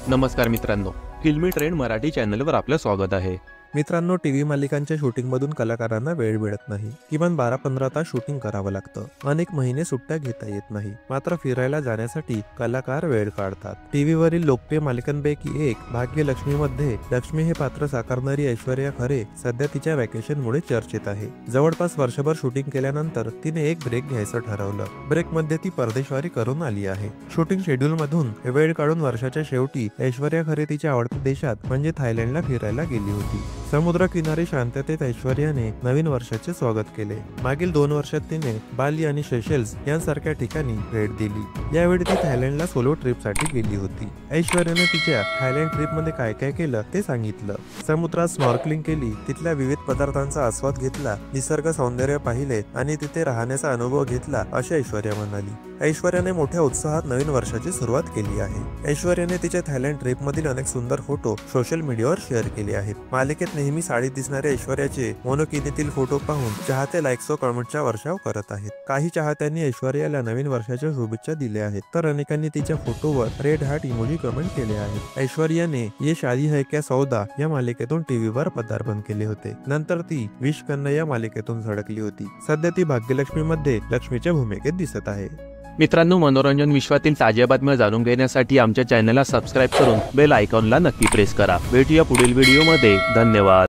नमस्कार मित्रांनो, फिल्मी ट्रेंड मराठी चॅनलवर आपलं स्वागत आहे। मित्रांनो, टीव्ही मालिकांच्या शूटिंगमधून कलाकारांना वेळ मिळत नाही। किमान 12-15 तास शूटिंग करावं लागतं। अनेक महिने सुट्ट्या घेता येत नाही। मात्र फिरायला जाण्यासाठी कलाकार वेळ काढतात। टीव्हीवरील लोकप्रिय मालिकांपैकी एक भाग्यलक्ष्मीमध्ये लक्ष्मी हे पात्र साकारणारी ऐश्वर्या खरे सध्या तिच्या व्हॅकेशनमुळे चर्चेत आहे। जवळपास वर्षभर शूटिंग केल्यानंतर तिने एक ब्रेक घ्यायचं ठरवलं। ब्रेकमध्ये ती परदेशवारी करून आली आहे। शूटिंग शेड्यूलमधून वेळ काढून वर्षाच्या शेवटी ऐश्वर्या खरे तिच्या आवडत्या देशात म्हणजे थायलंडला फिरायला गेली होती। समुद्रकिनारी शांततेत ऐश्वर्याने नवीन वर्षाचे स्वागत केले। मागील 2 वर्षात तिने बाली आणि सेशेल्स यांसारख्या ठिकाणी भेट दिली। यावेळी ती थायलंडला सोलो ट्रिपसाठी गेली होती। ऐश्वर्याने तिच्या थायलंड ट्रिपमध्ये काय काय केलं ते सांगितलं। समुद्रात स्नॉर्कलिंग केली, तिथल्या विविध पदार्थांचा आस्वाद घेतला, निसर्ग सौंदर्य पाहिले आणि तिथे राहण्याचा अनुभव घेतला, अशी ऐश्वर्या म्हणाली। ऐश्वर्याने मोठ्या उत्साहात नवीन वर्षाची सुरुवात केली आहे। ऐश्वर्याने तिच्या थायलंड ट्रिपमधील अनेक सुंदर फोटो सोशल मीडियावर शेअर केले आहेत। मालिकेत नेहमी साडीत दिसणाऱ्या ऐश्वर्याचे मोनोकिनीतील फोटो पाहून चाहते लाईक्स व कमेंटचा वर्षाव करत आहेत। काही चाहत्यांनी ऐश्वर्याला नवीन वर्षाच्या शुभेच्छा दिल्या आहेत, तर अनेकांनी तिच्या फोटोवर रेड हार्ट इमोजी कमेंट केले आहेत। ऐश्वर्याने ये शादी है क्या सौदा या मालिकेतून टीव्हीवर पदार्पण केले होते। नंतर ती विश कन्या या मालिकेतून झळकली होती। सध्या ती भाग्यलक्ष्मीमध्ये लक्ष्मीच्या भूमिकेत दिसत आहे। मित्रांनो, मनोरंजन विश्वातील ताज्या बातम्या जाणून घेण्यासाठी आमच्या चॅनलला सबस्क्राईब करून बेल आयकॉनला नक्की प्रेस करा। भेटूया पुढील व्हिडिओमध्ये। धन्यवाद।